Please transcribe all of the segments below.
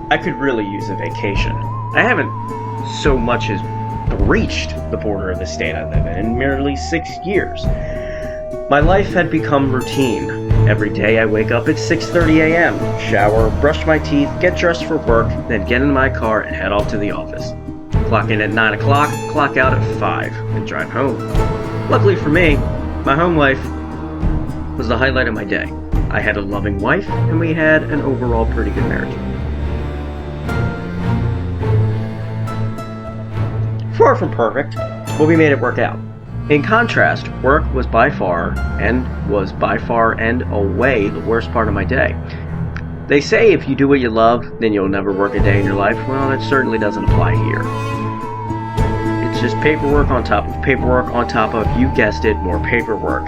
I could really use a vacation. I haven't so much as breached the border of the state I live in merely 6 years. My life had become routine. Every day I wake up at 6:30 a.m., shower, brush my teeth, get dressed for work, then get in my car and head off to the office. Clock in at 9 o'clock, clock out at 5, and drive home. Luckily for me, my home life was the highlight of my day. I had a loving wife, and we had an overall pretty good marriage. Far from perfect, but we made it work out. In contrast, work was by far and away the worst part of my day. They say if you do what you love, then you'll never work a day in your life. Well, it certainly doesn't apply here. It's just paperwork on top of paperwork on top of, you guessed it, more paperwork.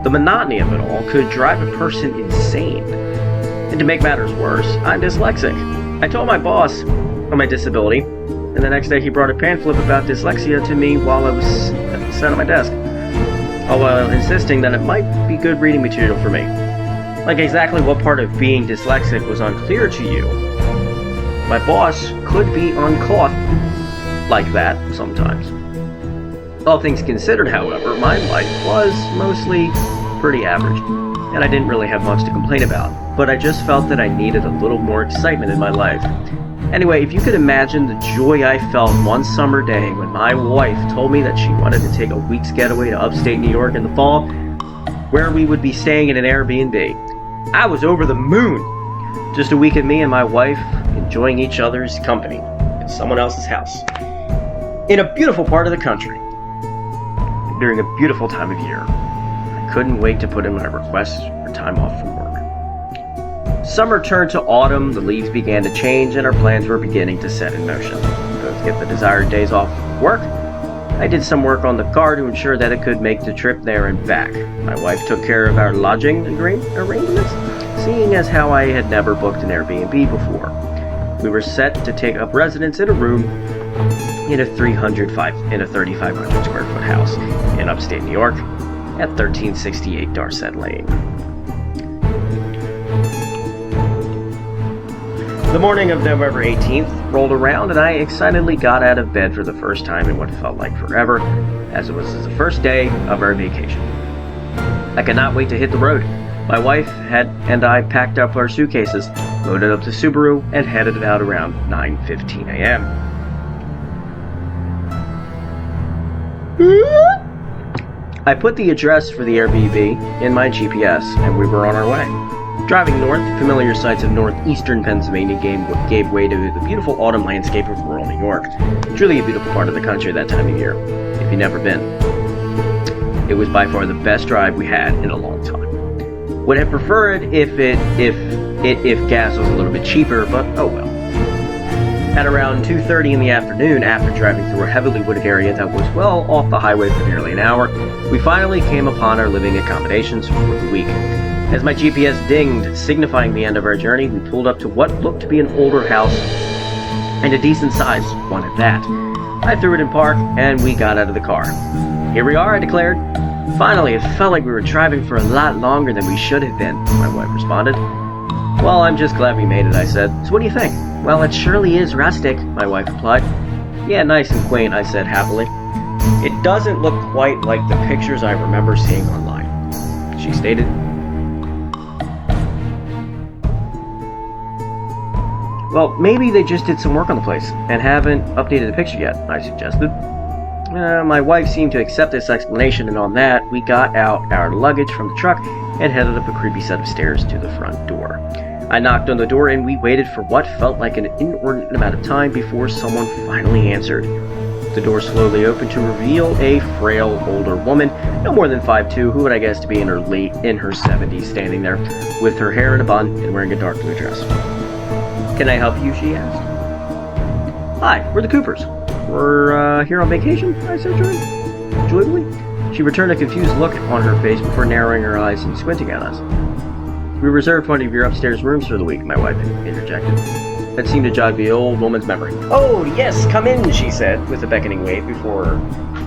The monotony of it all could drive a person insane. And to make matters worse, I'm dyslexic. I told my boss of my disability, and the next day he brought a pamphlet about dyslexia to me while I was sat at my desk, all while insisting that it might be good reading material for me. Like exactly what part of being dyslexic was unclear to you. My boss could be uncaught like that sometimes. All things considered, however, my life was mostly pretty average, and I didn't really have much to complain about, but I just felt that I needed a little more excitement in my life. Anyway, if you could imagine the joy I felt one summer day when my wife told me that she wanted to take a week's getaway to upstate New York in the fall, where we would be staying in an Airbnb. I was over the moon. Just a week of me and my wife enjoying each other's company in someone else's house. In a beautiful part of the country. During a beautiful time of year. I couldn't wait to put in my request for time off from work. Summer turned to autumn, the leaves began to change, and our plans were beginning to set in motion. To both get the desired days off work, I did some work on the car to ensure that it could make the trip there and back. My wife took care of our lodging arrangements, seeing as how I had never booked an Airbnb before. We were set to take up residence in a room in a 3,500 square foot house in upstate New York at 1368 Darset Lane. The morning of November 18th rolled around, and I excitedly got out of bed for the first time in what felt like forever, as it was the first day of our vacation. I could not wait to hit the road. My wife and I packed up our suitcases, loaded up the Subaru, and headed out around 9:15 a.m. I put the address for the Airbnb in my GPS, and we were on our way. Driving north, familiar sights of northeastern Pennsylvania gave way to the beautiful autumn landscape of rural New York. Truly a beautiful part of the country that time of year, if you've never been. It was by far the best drive we had in a long time. Would have preferred if gas was a little bit cheaper, but oh well. At around 2:30 in the afternoon, after driving through a heavily wooded area that was well off the highway for nearly an hour, we finally came upon our living accommodations for the week. As my GPS dinged, signifying the end of our journey, we pulled up to what looked to be an older house, and a decent-sized one at that. I threw it in park, and we got out of the car. Here we are, I declared. Finally, it felt like we were driving for a lot longer than we should have been, my wife responded. Well, I'm just glad we made it, I said. So what do you think? Well, it surely is rustic, my wife replied. Yeah, nice and quaint, I said happily. It doesn't look quite like the pictures I remember seeing online, she stated. Well, maybe they just did some work on the place and haven't updated the picture yet, I suggested. My wife seemed to accept this explanation, and on that, we got out our luggage from the truck and headed up a creepy set of stairs to the front door. I knocked on the door, and we waited for what felt like an inordinate amount of time before someone finally answered. The door slowly opened to reveal a frail, older woman, no more than 5'2", who would I guess to be in her 70s, standing there with her hair in a bun and wearing a dark blue dress. Can I help you? She asked. Hi, we're the Coopers. We're here on vacation, I said joyfully. She returned a confused look on her face before narrowing her eyes and squinting at us. We reserved one of your upstairs rooms for the week, my wife interjected. That seemed to jog the old woman's memory. Oh, yes, come in, she said, with a beckoning wave before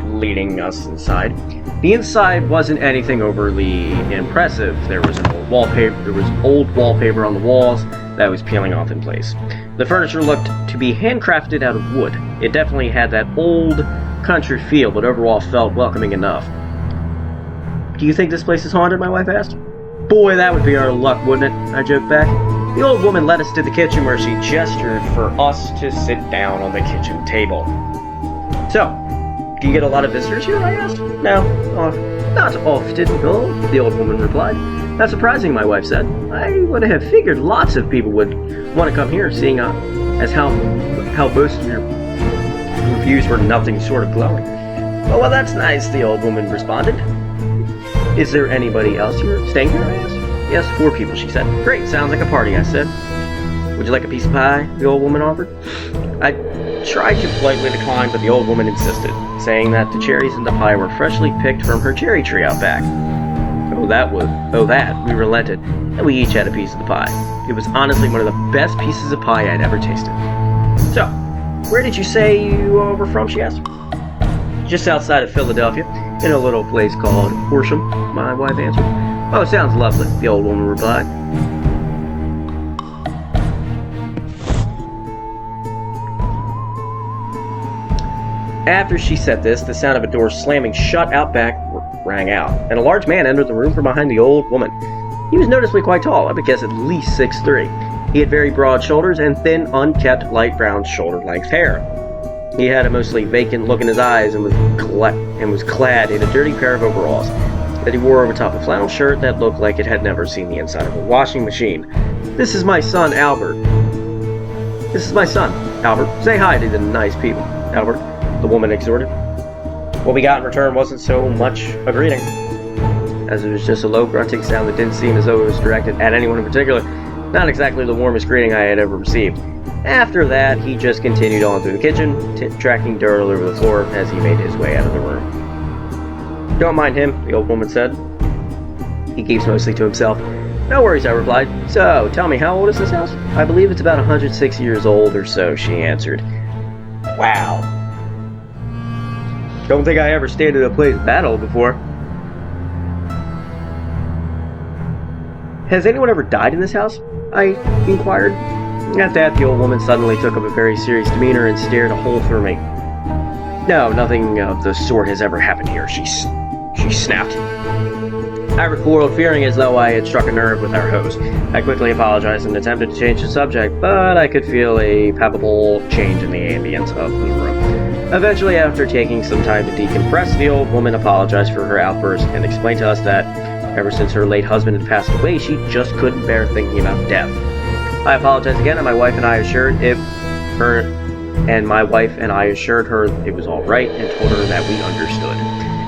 leading us inside. The inside wasn't anything overly impressive. There was old wallpaper on the walls, that was peeling off in place. The furniture looked to be handcrafted out of wood. It definitely had that old country feel, but overall felt welcoming enough. Do you think this place is haunted? My wife asked. Boy, that would be our luck, wouldn't it? I joked back. The old woman led us to the kitchen where she gestured for us to sit down on the kitchen table. So, do you get a lot of visitors here? I asked. No, not often, no, the old woman replied. Not surprising, my wife said. I would have figured lots of people would want to come here, seeing as how most of your reviews were nothing short of glowing. Oh, well, that's nice, the old woman responded. Is there anybody else here staying here? I asked. Yes, 4 people, she said. Great, sounds like a party, I said. Would you like a piece of pie? The old woman offered. I tried to politely decline, but the old woman insisted, saying that the cherries in the pie were freshly picked from her cherry tree out back. We relented, and we each had a piece of the pie. It was honestly one of the best pieces of pie I'd ever tasted. So, where did you say you were from, she asked. Just outside of Philadelphia, in a little place called Horsham, my wife answered. Oh, sounds lovely, the old woman replied. After she said this, the sound of a door slamming shut out back rang out, and a large man entered the room from behind the old woman. He was noticeably quite tall, I would guess at least 6'3". He had very broad shoulders and thin, unkempt, light brown shoulder-length hair. He had a mostly vacant look in his eyes and was clad in a dirty pair of overalls that he wore over top a flannel shirt that looked like it had never seen the inside of a washing machine. This is my son, Albert. Say hi to the nice people, Albert, the woman exhorted. What we got in return wasn't so much a greeting, as it was just a low grunting sound that didn't seem as though it was directed at anyone in particular. Not exactly the warmest greeting I had ever received. After that, he just continued on through the kitchen, tracking dirt all over the floor as he made his way out of the room. Don't mind him, the old woman said. He keeps mostly to himself. No worries, I replied. So, tell me, how old is this house? I believe it's about 106 years old or so, she answered. Wow. Don't think I ever stayed at a place that old before. Has anyone ever died in this house? I inquired. At that, the old woman suddenly took up a very serious demeanor and stared a hole through me. No, nothing of the sort has ever happened here, she snapped. I recoiled, fearing as though I had struck a nerve with our host. I quickly apologized and attempted to change the subject, but I could feel a palpable change in the ambience of the room. Eventually, after taking some time to decompress, the old woman apologized for her outburst and explained to us that ever since her late husband had passed away, she just couldn't bear thinking about death. I apologized again, and my wife and I assured her it was all right and told her that we understood.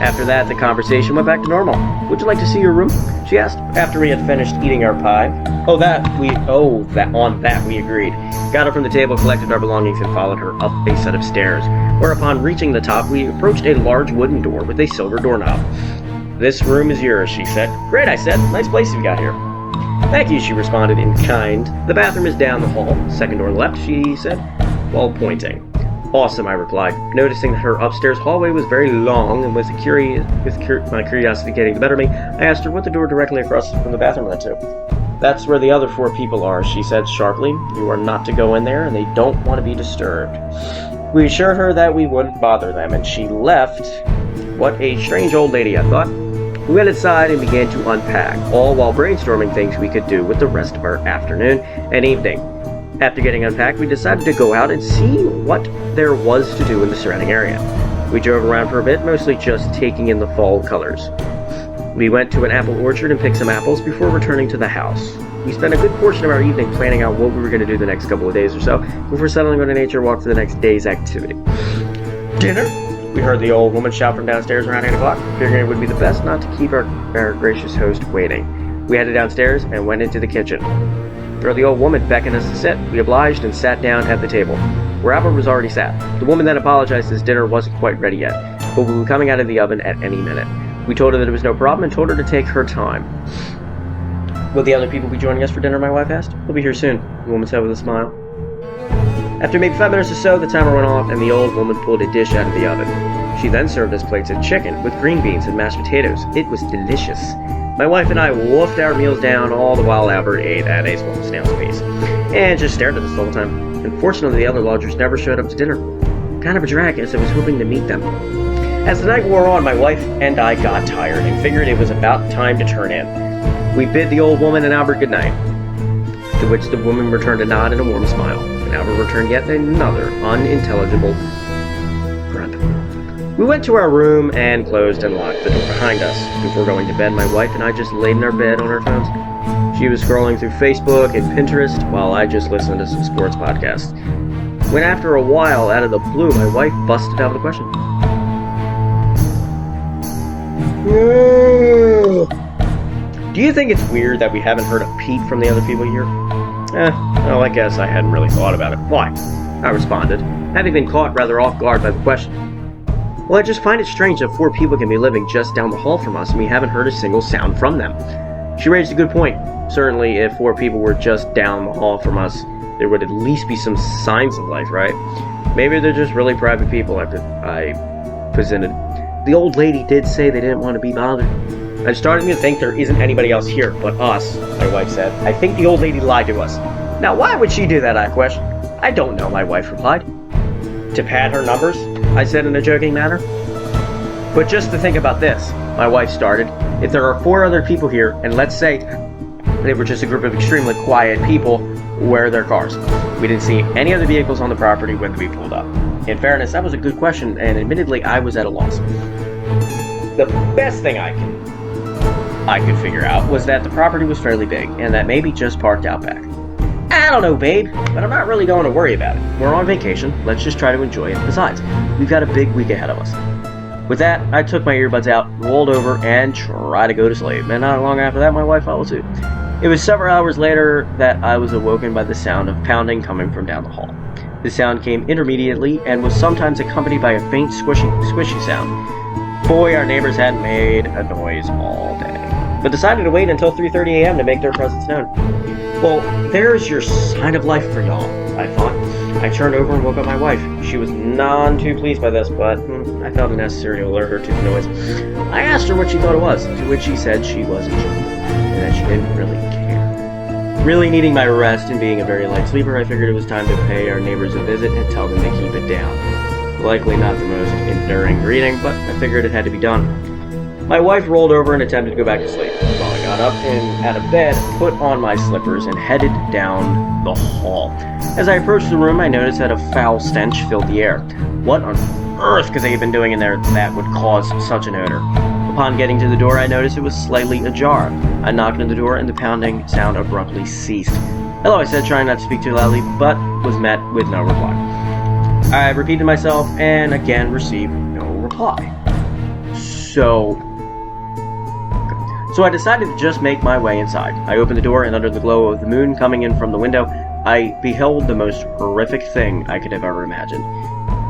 After that, the conversation went back to normal. Would you like to see your room? She asked, after we had finished eating our pie. On that we agreed. Got up from the table, collected our belongings, and followed her up a set of stairs, where upon reaching the top, we approached a large wooden door with a silver doorknob. This room is yours, she said. Great, I said. Nice place you've got here. Thank you, she responded in kind. The bathroom is down the hall. Second door left, she said, while pointing. Awesome, I replied, noticing that her upstairs hallway was very long, and with my curiosity getting the better of me, I asked her what the door directly across from the bathroom led to. That's where the other 4 people are, she said sharply. You are not to go in there, and they don't want to be disturbed. We assured her that we wouldn't bother them, and she left. What a strange old lady, I thought. We went inside and began to unpack, all while brainstorming things we could do with the rest of our afternoon and evening. After getting unpacked, we decided to go out and see what there was to do in the surrounding area. We drove around for a bit, mostly just taking in the fall colors. We went to an apple orchard and picked some apples before returning to the house. We spent a good portion of our evening planning out what we were going to do the next couple of days or so before settling on a nature walk for the next day's activity. Dinner? We heard the old woman shout from downstairs around 8 o'clock, figuring it would be the best not to keep our gracious host waiting. We headed downstairs and went into the kitchen, where the old woman beckoned us to sit. We obliged and sat down at the table, where Albert was already sat. The woman then apologized as dinner wasn't quite ready yet, but we were coming out of the oven at any minute. We told her that it was no problem and told her to take her time. Will the other people be joining us for dinner, my wife asked. We'll be here soon, the woman said with a smile. After maybe 5 minutes or so, the timer went off and the old woman pulled a dish out of the oven. She then served us plates of chicken with green beans and mashed potatoes. It was delicious. My wife and I wolfed our meals down, all the while Albert ate at a small snail's pace, and just stared at us the whole time. Unfortunately, the other lodgers never showed up to dinner. Kind of a drag, as I was hoping to meet them. As the night wore on, my wife and I got tired and figured it was about time to turn in. We bid the old woman and Albert good night, to which the woman returned a nod and a warm smile, and Albert returned yet another unintelligible grunt. We went to our room and closed and locked the door behind us. Before going to bed, my wife and I just laid in our bed on our phones. She was scrolling through Facebook and Pinterest, while I just listened to some sports podcasts. When after a while, out of the blue, my wife busted out with a question. Do you think it's weird that we haven't heard a peep from the other people here? Well, I guess I hadn't really thought about it. Why? I responded, having been caught rather off guard by the question. Well, I just find it strange that 4 people can be living just down the hall from us and we haven't heard a single sound from them. She raised a good point. Certainly, if 4 people were just down the hall from us, there would at least be some signs of life, right? Maybe they're just really private people, I presented. The old lady did say they didn't want to be bothered. I'm starting to think there isn't anybody else here but us, my wife said. I think the old lady lied to us. Now, why would she do that, I questioned. I don't know, my wife replied. To pad her numbers, I said in a joking manner. But just to think about this, my wife started. If there are 4 other people here, and let's say they were just a group of extremely quiet people, where are their cars? We didn't see any other vehicles on the property when we pulled up. In fairness, that was a good question, and admittedly, I was at a loss. The best thing I could figure out was that the property was fairly big, and that maybe just parked out back. I don't know, babe, but I'm not really going to worry about it. We're on vacation, let's just try to enjoy it. Besides, we've got a big week ahead of us. With that, I took my earbuds out, rolled over, and tried to go to sleep, and not long after that, my wife followed suit. It was several hours later that I was awoken by the sound of pounding coming from down the hall. The sound came intermediately and was sometimes accompanied by a faint squishy sound. Boy, our neighbors hadn't made a noise all day, but decided to wait until 3:30 a.m. to make their presence known. Well, there's your sign of life for y'all, I thought. I turned over and woke up my wife. She was none too pleased by this, but I felt it necessary to alert her to the noise. I asked her what she thought it was, to which she said she wasn't sure, and that she didn't really care. Really needing my rest and being a very light sleeper, I figured it was time to pay our neighbors a visit and tell them to keep it down. Likely not the most enduring greeting, but I figured it had to be done. My wife rolled over and attempted to go back to sleep. While I got up and out of bed, put on my slippers, and headed down the hall. As I approached the room, I noticed that a foul stench filled the air. What on earth could they have been doing in there that would cause such an odor? Upon getting to the door, I noticed it was slightly ajar. I knocked on the door and the pounding sound abruptly ceased. Hello, I said, trying not to speak too loudly, but was met with no reply. I repeated myself and again received no reply. So I decided to just make my way inside. I opened the door, and under the glow of the moon coming in from the window, I beheld the most horrific thing I could have ever imagined.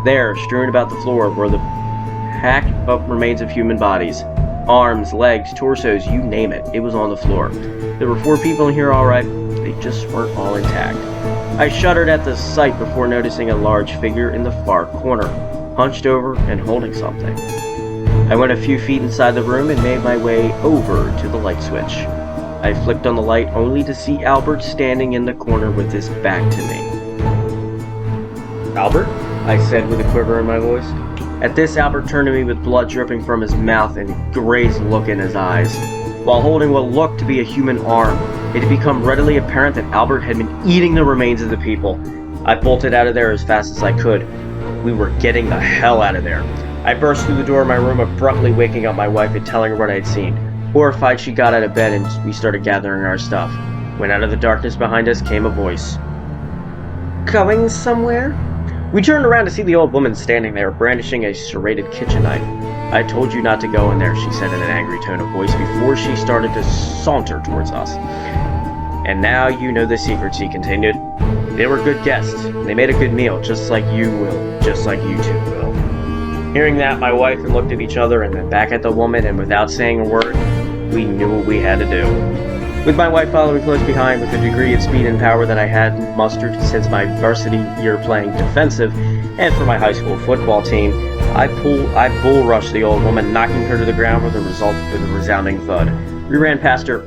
There, strewn about the floor, were the hacked up remains of human bodies. Arms, legs, torsos, you name it. It was on the floor. There were 4 people in here, all right. They just weren't all intact. I shuddered at the sight before noticing a large figure in the far corner, hunched over and holding something. I went a few feet inside the room and made my way over to the light switch. I flicked on the light only to see Albert standing in the corner with his back to me. Albert? I said with a quiver in my voice. At this, Albert turned to me with blood dripping from his mouth and a crazed look in his eyes. While holding what looked to be a human arm, it had become readily apparent that Albert had been eating the remains of the people. I bolted out of there as fast as I could. We were getting the hell out of there. I burst through the door of my room, abruptly waking up my wife and telling her what I had seen. Horrified, she got out of bed and we started gathering our stuff. When out of the darkness behind us came a voice. Going somewhere? We turned around to see the old woman standing there, brandishing a serrated kitchen knife. I told you not to go in there, she said in an angry tone of voice before she started to saunter towards us. And now you know the secret, she continued. They were good guests. They made a good meal, just like you will, just like you two will. Hearing that, my wife and looked at each other and then back at the woman, and without saying a word, we knew what we had to do. With my wife following close behind with a degree of speed and power that I hadn't mustered since my varsity year playing defensive, and for my high school football team, I bull rushed the old woman, knocking her to the ground with a resounding thud. We ran past her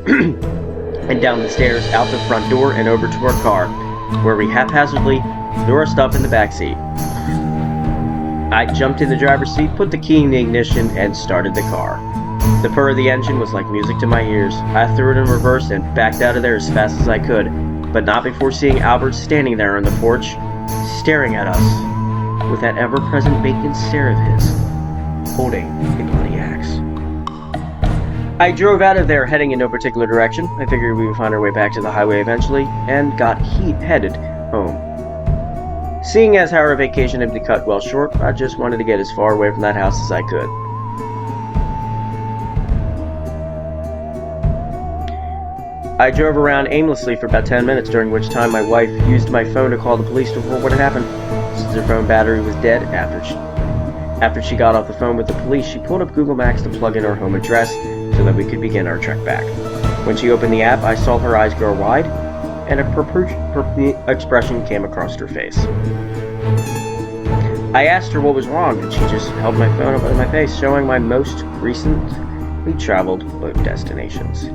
and down the stairs, out the front door, and over to our car, where we haphazardly threw our stuff in the back seat. I jumped in the driver's seat, put the key in the ignition, and started the car. The purr of the engine was like music to my ears. I threw it in reverse and backed out of there as fast as I could, but not before seeing Albert standing there on the porch, staring at us with that ever-present vacant stare of his, holding a bloody axe. I drove out of there heading in no particular direction. I figured we would find our way back to the highway eventually, and got headed home. Seeing as how our vacation had been cut well short, I just wanted to get as far away from that house as I could. I drove around aimlessly for about 10 minutes, during which time my wife used my phone to call the police to report what had happened. Since her phone battery was dead after she got off the phone with the police, she pulled up Google Maps to plug in our home address so that we could begin our trek back. When she opened the app, I saw her eyes grow wide, and a perplexed expression came across her face. I asked her what was wrong, and she just held my phone up to my face, showing my most recently traveled boat destinations.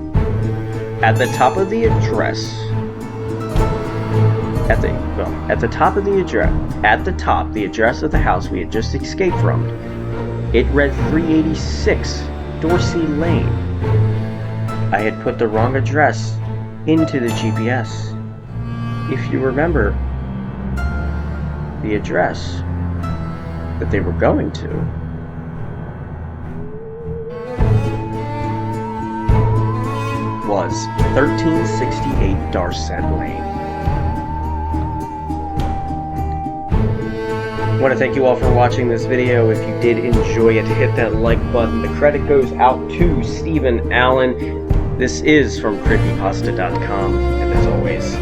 At the top of the address, the address of the house we had just escaped from, it read 386 Dorsey Lane. I had put the wrong address into the GPS. If you remember, the address that they were going to was 1368 Darset Lane. I want to thank you all for watching this video. If you did enjoy it, hit that like button. The credit goes out to Stephen Allen. This is from Creepypasta.com, and as always,